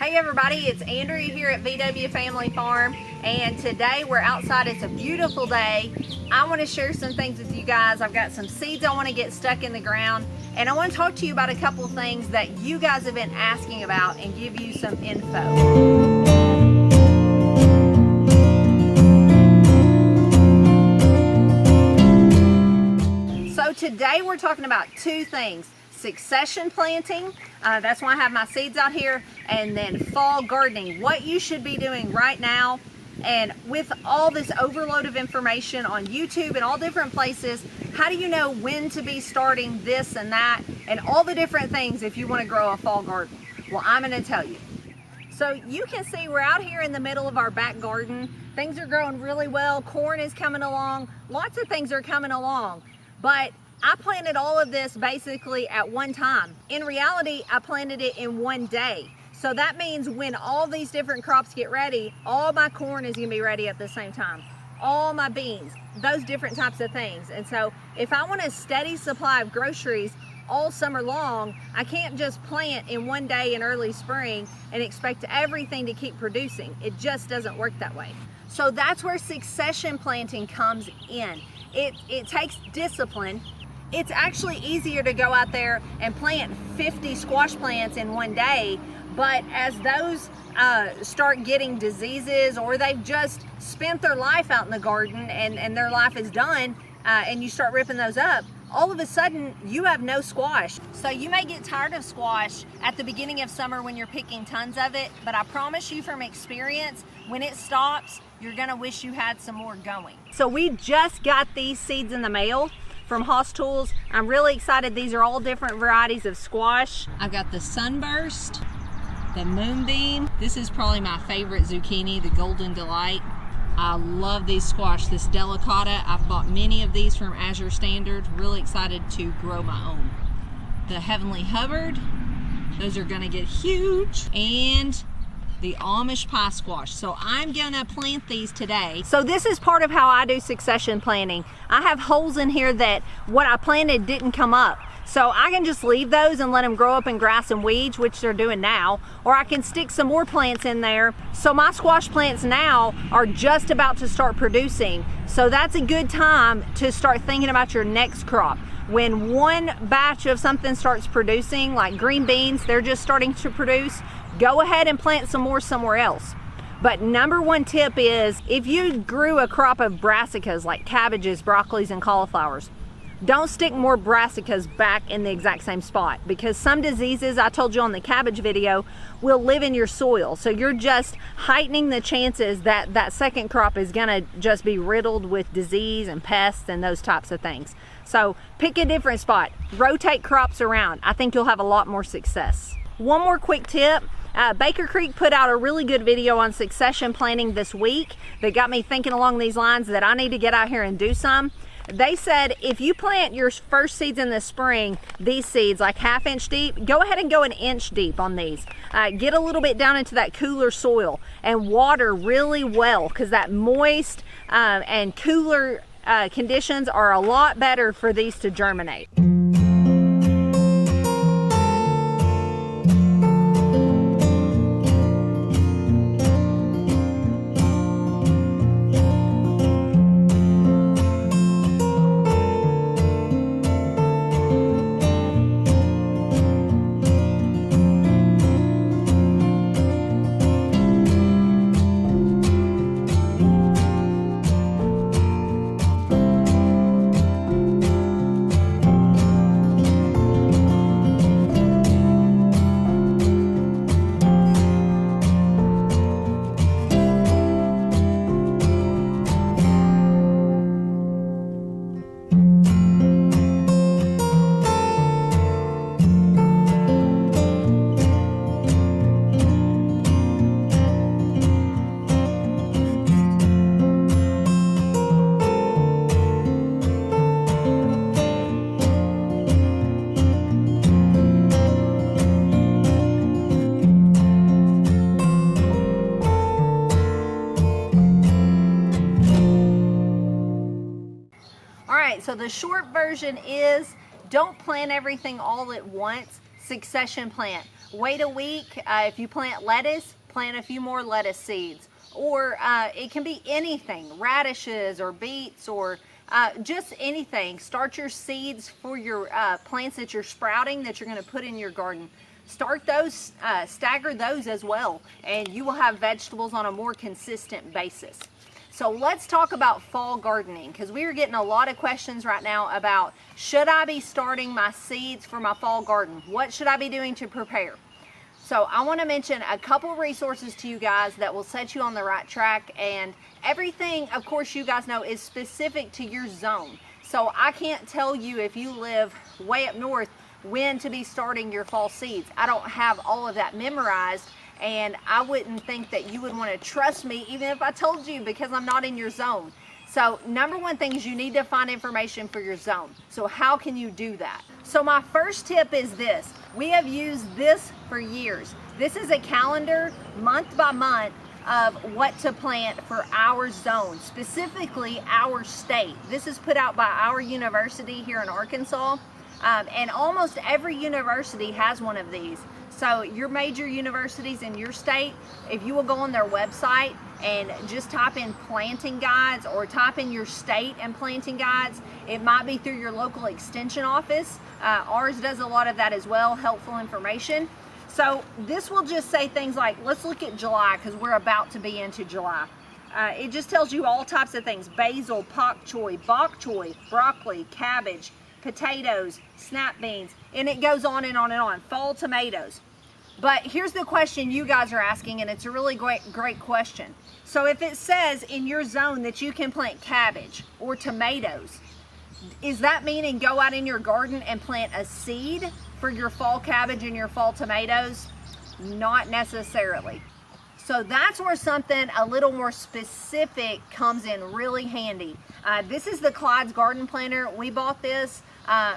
Hey everybody, it's Andrea here at VW Family Farm, and today we're outside. It's a beautiful day. I want to share some things with you guys. I've got some seeds I want to get stuck in the ground, and I want to talk to you about a couple things that you guys have been asking about and give you some info. So today we're talking about two things: succession planting, that's why I have my seeds out here, and then fall gardening, what you should be doing right now. And with all this overload of information on YouTube and all different places, how do you know when to be starting this and that and all the different things if you want to grow a fall garden? Well, I'm going to tell you. So you can see we're out here in the middle of our back garden. Things are growing really well. Corn is coming along. Lots of things are coming along. But I planted all of this basically at one time. In reality, I planted it in one day. So that means when all these different crops get ready, all my corn is gonna be ready at the same time. All my beans, those different types of things. And so if I want a steady supply of groceries all summer long, I can't just plant in one day in early spring and expect everything to keep producing. It just doesn't work that way. So that's where succession planting comes in. It takes discipline. It's actually easier to go out there and plant 50 squash plants in one day, but as those start getting diseases, or they've just spent their life out in the garden and their life is done, and you start ripping those up, all of a sudden you have no squash. So you may get tired of squash at the beginning of summer when you're picking tons of it, but I promise you from experience, when it stops, you're gonna wish you had some more going. So we just got these seeds in the mail from Haas Tools. I'm really excited. These are all different varieties of squash. I've got the Sunburst, the Moonbeam. This is probably my favorite zucchini, the Golden Delight. I love these squash, this Delicata. I've bought many of these from Azure Standard. Really excited to grow my own. The Heavenly Hubbard, those are gonna get huge. And the Amish pie squash. So I'm gonna plant these today. So this is part of how I do succession planting. I have holes in here that what I planted didn't come up. So I can just leave those and let them grow up in grass and weeds, which they're doing now, or I can stick some more plants in there. So my squash plants now are just about to start producing. So that's a good time to start thinking about your next crop. When one batch of something starts producing, like green beans, they're just starting to produce, go ahead and plant some more somewhere else. But number one tip is, if you grew a crop of brassicas like cabbages, broccolis, and cauliflowers, don't stick more brassicas back in the exact same spot, because some diseases, I told you on the cabbage video, will live in your soil. So you're just heightening the chances that that second crop is gonna just be riddled with disease and pests and those types of things. So pick a different spot, rotate crops around. I think you'll have a lot more success. One more quick tip. Baker Creek put out a really good video on succession planting this week that got me thinking along these lines that I need to get out here and do some. They said if you plant your first seeds in the spring, these seeds like 1/2 inch deep, go ahead and go 1 inch deep on these. Get a little bit down into that cooler soil and water really well, because that moist and cooler conditions are a lot better for these to germinate. So the short version is, don't plant everything all at once, succession plant. wait a week. If you plant lettuce, plant a few more lettuce seeds. Or it can be anything, radishes or beets or just anything. Start your seeds for your plants that you're sprouting that you're going to put in your garden. Start those, stagger those as well, and you will have vegetables on a more consistent basis. So let's talk about fall gardening, because we are getting a lot of questions right now about, should I be starting my seeds for my fall garden? What should I be doing to prepare? So I want to mention a couple resources to you guys that will set you on the right track, and everything, of course, you guys know is specific to your zone. So I can't tell you, if you live way up north, when to be starting your fall seeds. I don't have all of that memorized, and I wouldn't think that you would want to trust me even if I told you, because I'm not in your zone. So number one thing is you need to find information for your zone. So how can you do that? So my first tip is this. We have used this for years. This is a calendar month by month of what to plant for our zone, specifically our state. This is put out by our university here in Arkansas. And almost every university has one of these. So your major universities in your state, if you will go on their website and just type in planting guides or type in your state and planting guides, it might be through your local extension office. Ours does a lot of that as well, helpful information. So this will just say things like, let's look at July, because we're about to be into July. It just tells you all types of things: basil, pak choy, bok choy, broccoli, cabbage, potatoes, snap beans, and it goes on and on and on. Fall tomatoes. But here's the question you guys are asking, and it's a really great question. So if it says in your zone that you can plant cabbage or tomatoes, is that meaning go out in your garden and plant a seed for your fall cabbage and your fall tomatoes? Not necessarily. So that's where something a little more specific comes in really handy. This is the Clyde's Garden Planter. We bought this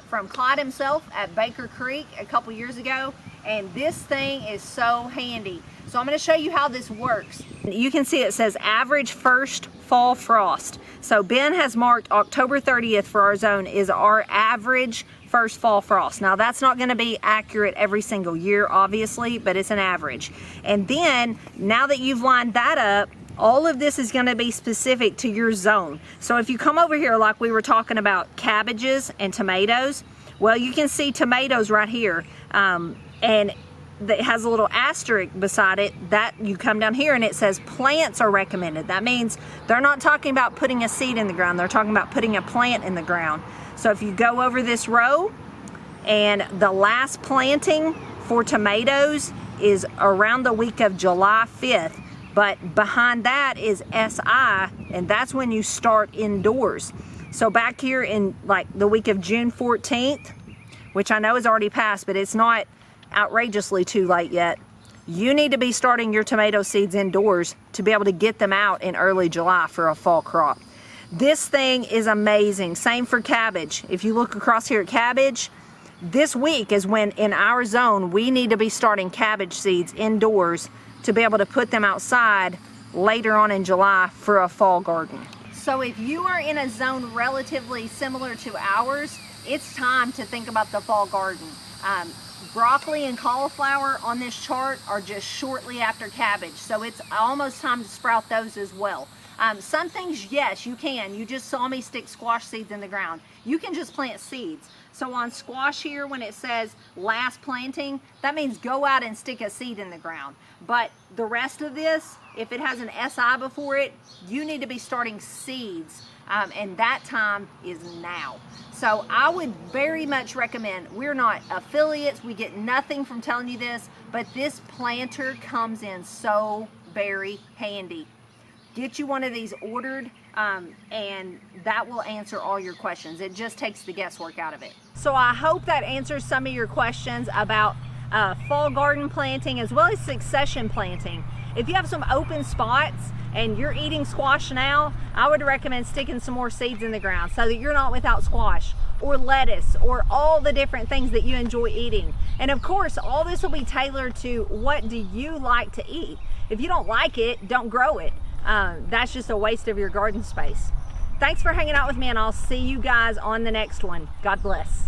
from Clyde himself at Baker Creek a couple years ago, and this thing is so handy. So I'm going to show you how this works. You can see it says average first fall frost. So Ben has marked October 30th for our zone is our average first fall frost. Now that's not going to be accurate every single year, obviously, but it's an average. And then now that you've lined that up, all of this is going to be specific to your zone. So if you come over here, like we were talking about cabbages and tomatoes, well, you can see tomatoes right here, and that has a little asterisk beside it. That you come down here and it says plants are recommended. That means they're not talking about putting a seed in the ground, they're talking about putting a plant in the ground. So if you go over this row, and the last planting for tomatoes is around the week of July 5th, but behind that is SI, and that's when you start indoors. So back here in like the week of June 14th, which I know is already passed, but it's not outrageously too late yet, you need to be starting your tomato seeds indoors to be able to get them out in early July for a fall crop. This thing is amazing. Same for cabbage. If you look across here at cabbage, this week is when in our zone we need to be starting cabbage seeds indoors to be able to put them outside later on in July for a fall garden. So if you are in a zone relatively similar to ours, it's time to think about the fall garden. Broccoli and cauliflower on this chart are just shortly after cabbage, so it's almost time to sprout those as well. Some things, yes, you can. You just saw me stick squash seeds in the ground. You can just plant seeds. So on squash here, when it says last planting, that means go out and stick a seed in the ground. But the rest of this, if it has an SI before it, you need to be starting seeds, and that time is now. So I would very much recommend, we're not affiliates, we get nothing from telling you this, but this planter comes in so very handy. Get you one of these ordered, and that will answer all your questions. It just takes the guesswork out of it. So I hope that answers some of your questions about fall garden planting as well as succession planting. If you have some open spots and you're eating squash now, I would recommend sticking some more seeds in the ground so that you're not without squash or lettuce or all the different things that you enjoy eating. And of course, all this will be tailored to what do you like to eat. If you don't like it, don't grow it. That's just a waste of your garden space. Thanks for hanging out with me, and I'll see you guys on the next one. God bless.